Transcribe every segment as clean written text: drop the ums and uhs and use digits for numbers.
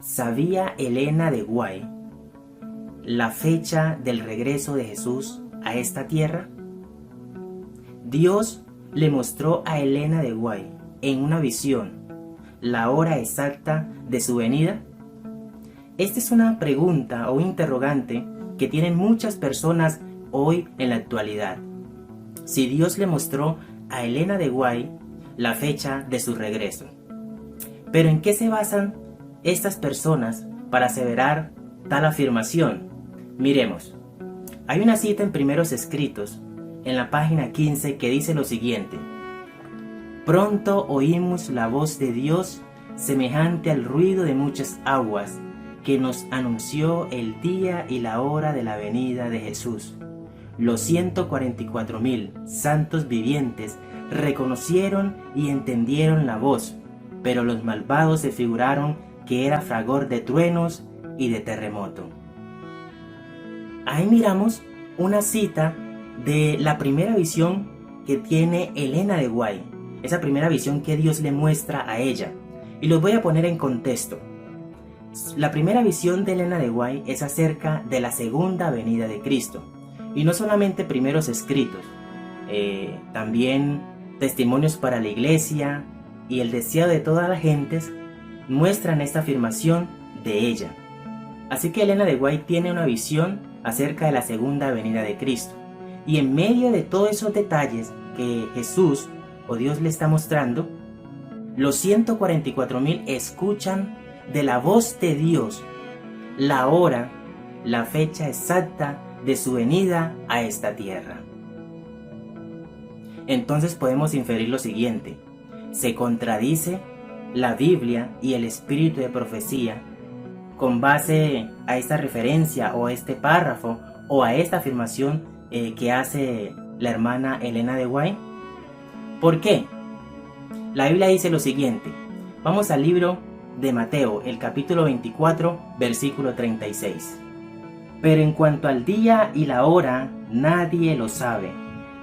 ¿Sabía Elena de White la fecha del regreso de Jesús a esta tierra? Dios le mostró a Elena de White en una visión la hora exacta de su venida. Esta es una pregunta o interrogante que tienen muchas personas hoy en la actualidad. Si Dios le mostró a Elena de White la fecha de su regreso. Pero ¿en qué se basan estas personas para aseverar tal afirmación? Miremos. Hay una cita en Primeros Escritos, en la página 15, que dice lo siguiente: Pronto oímos la voz de Dios semejante al ruido de muchas aguas, que nos anunció el día y la hora de la venida de Jesús. Los 144,000 santos vivientes reconocieron y entendieron la voz, pero los malvados se figuraron que era fragor de truenos y de terremoto. Ahí miramos una cita de la primera visión que tiene Elena de White, esa primera visión que Dios le muestra a ella. Y los voy a poner en contexto. La primera visión de Elena de White es acerca de la segunda venida de Cristo. Y no solamente Primeros Escritos, también Testimonios para la Iglesia y El Deseado de todas las gentes muestran esta afirmación de ella. Así que Elena de White tiene una visión acerca de la segunda venida de Cristo. Y en medio de todos esos detalles que Jesús o Dios le está mostrando, los 144,000 escuchan de la voz de Dios la hora, la fecha exacta de su venida a esta tierra. Entonces podemos inferir lo siguiente: se contradice la Biblia y el espíritu de profecía con base a esta referencia o a este párrafo o a esta afirmación que hace la hermana Elena de White. ¿Por qué? La Biblia dice lo siguiente. Vamos al libro de Mateo, el capítulo 24, versículo 36. Pero en cuanto al día y la hora, nadie lo sabe,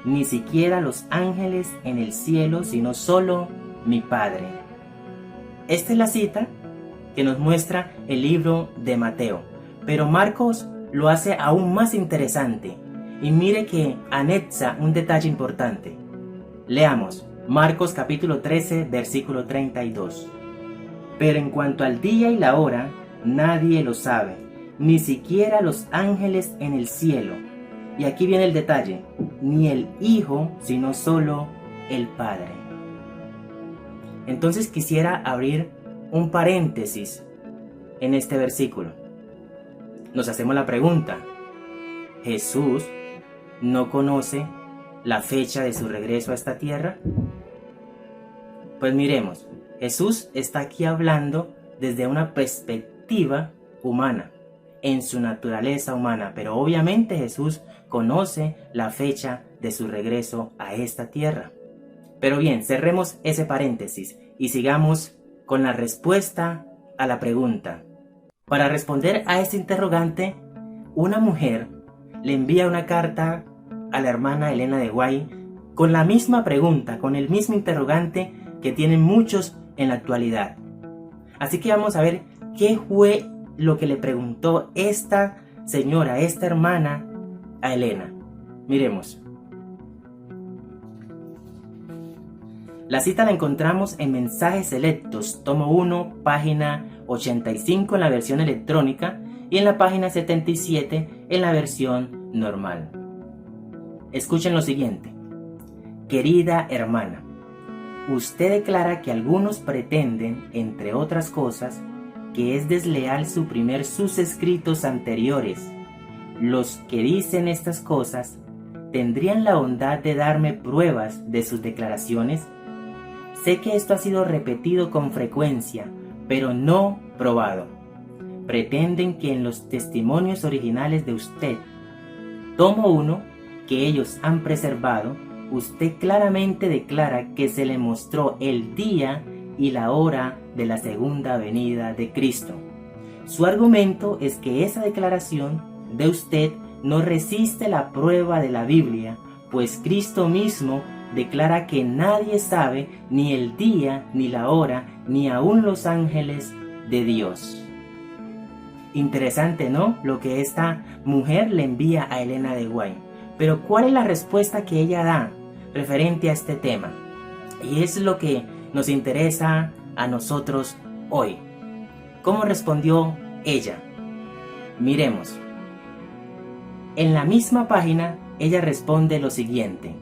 ni siquiera los ángeles en el cielo, sino solo mi Padre. Esta es la cita que nos muestra el libro de Mateo. Pero Marcos lo hace aún más interesante. Y mire que anexa un detalle importante. Leamos Marcos capítulo 13, versículo 32. Pero en cuanto al día y la hora, nadie lo sabe, ni siquiera los ángeles en el cielo. Y aquí viene el detalle: ni el Hijo, sino solo el Padre. Entonces quisiera abrir un paréntesis en este versículo. Nos hacemos la pregunta: ¿Jesús no conoce la fecha de su regreso a esta tierra? Pues miremos, Jesús está aquí hablando desde una perspectiva humana, en su naturaleza humana, pero obviamente Jesús conoce la fecha de su regreso a esta tierra. Pero bien, cerremos ese paréntesis y sigamos con la respuesta a la pregunta. Para responder a este interrogante, una mujer le envía una carta a la hermana Elena de White con la misma pregunta, con el mismo interrogante que tienen muchos en la actualidad. Así que vamos a ver qué fue lo que le preguntó esta señora, esta hermana a Elena. Miremos. La cita la encontramos en Mensajes Selectos, tomo 1, página 85 en la versión electrónica y en la página 77 en la versión normal. Escuchen lo siguiente. Querida hermana, usted declara que algunos pretenden, entre otras cosas, que es desleal suprimir sus escritos anteriores. Los que dicen estas cosas, ¿tendrían la bondad de darme pruebas de sus declaraciones? Sé que esto ha sido repetido con frecuencia, pero no probado. Pretenden que en los testimonios originales de usted, tomo 1, que ellos han preservado, usted claramente declara que se le mostró el día y la hora de la segunda venida de Cristo. Su argumento es que esa declaración de usted no resiste la prueba de la Biblia, pues Cristo mismo declara que nadie sabe ni el día ni la hora, ni aun los ángeles de Dios. Interesante, ¿no? Lo que esta mujer le envía a Elena de White. Pero ¿cuál es la respuesta que ella da referente a este tema? Y es lo que nos interesa a nosotros hoy. ¿Cómo respondió ella? Miremos. En la misma página, ella responde lo siguiente.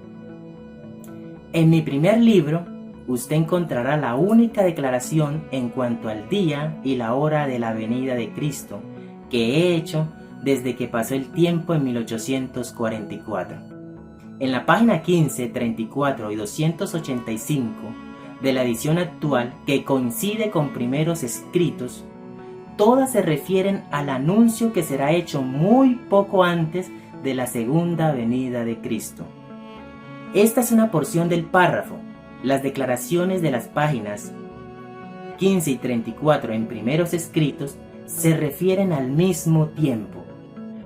En mi primer libro, usted encontrará la única declaración en cuanto al día y la hora de la venida de Cristo que he hecho desde que pasó el tiempo en 1844. En la página 15, 34 y 285 de la edición actual, que coincide con primeros escritos, todas se refieren al anuncio que será hecho muy poco antes de la segunda venida de Cristo. Esta es una porción del párrafo. Las declaraciones de las páginas 15 y 34 en primeros escritos se refieren al mismo tiempo.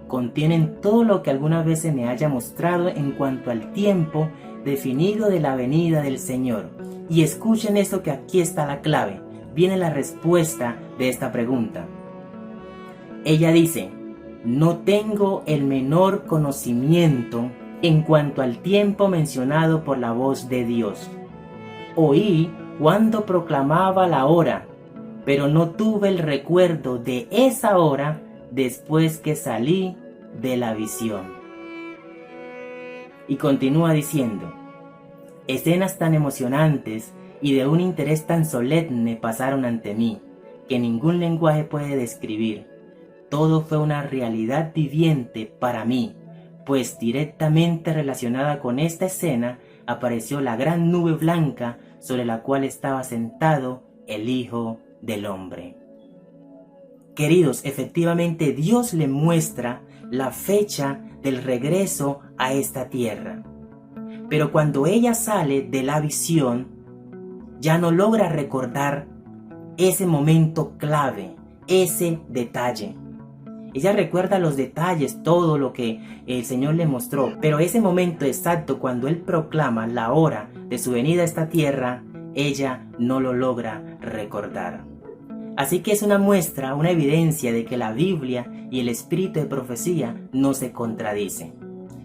Contienen todo lo que alguna vez se me haya mostrado en cuanto al tiempo definido de la venida del Señor. Y escuchen esto, que aquí está la clave. Viene la respuesta de esta pregunta. Ella dice: no tengo el menor conocimiento en cuanto al tiempo mencionado por la voz de Dios. Oí cuando proclamaba la hora, pero no tuve el recuerdo de esa hora después que salí de la visión. Y continúa diciendo: escenas tan emocionantes y de un interés tan solemne pasaron ante mí, que ningún lenguaje puede describir. Todo fue una realidad viviente para mí, pues directamente relacionada con esta escena apareció la gran nube blanca sobre la cual estaba sentado el Hijo del Hombre. Queridos, efectivamente Dios le muestra la fecha del regreso a esta tierra. Pero cuando ella sale de la visión, ya no logra recordar ese momento clave, ese detalle. Ella recuerda los detalles, todo lo que el Señor le mostró, pero ese momento exacto cuando Él proclama la hora de su venida a esta tierra, ella no lo logra recordar. Así que es una muestra, una evidencia de que la Biblia y el espíritu de profecía no se contradicen.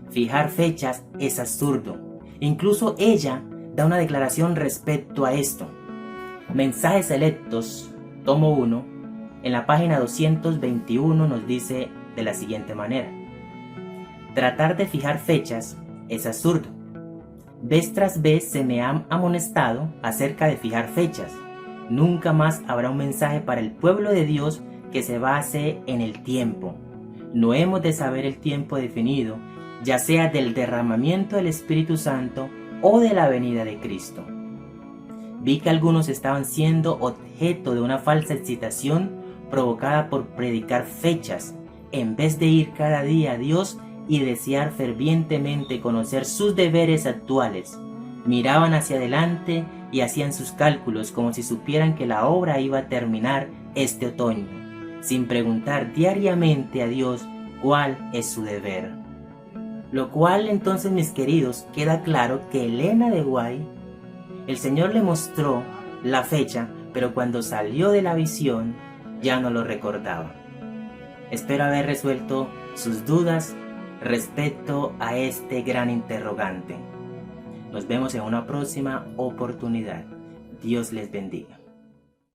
Fijar fechas es absurdo. Incluso ella da una declaración respecto a esto. Mensajes Selectos, tomo 1, en la página 221 nos dice de la siguiente manera: tratar de fijar fechas es absurdo. Vez tras vez se me ha amonestado acerca de fijar fechas. Nunca más habrá un mensaje para el pueblo de Dios que se base en el tiempo. No hemos de saber el tiempo definido, ya sea del derramamiento del Espíritu Santo o de la venida de Cristo. Vi que algunos estaban siendo objeto de una falsa excitación provocada por predicar fechas, en vez de ir cada día a Dios y desear fervientemente conocer sus deberes actuales. Miraban hacia adelante y hacían sus cálculos como si supieran que la obra iba a terminar este otoño, sin preguntar diariamente a Dios cuál es su deber. Lo cual entonces, mis queridos, queda claro que Elena de White, el Señor le mostró la fecha, pero cuando salió de la visión ya no lo recordaba. Espero haber resuelto sus dudas respecto a este gran interrogante. Nos vemos en una próxima oportunidad. Dios les bendiga.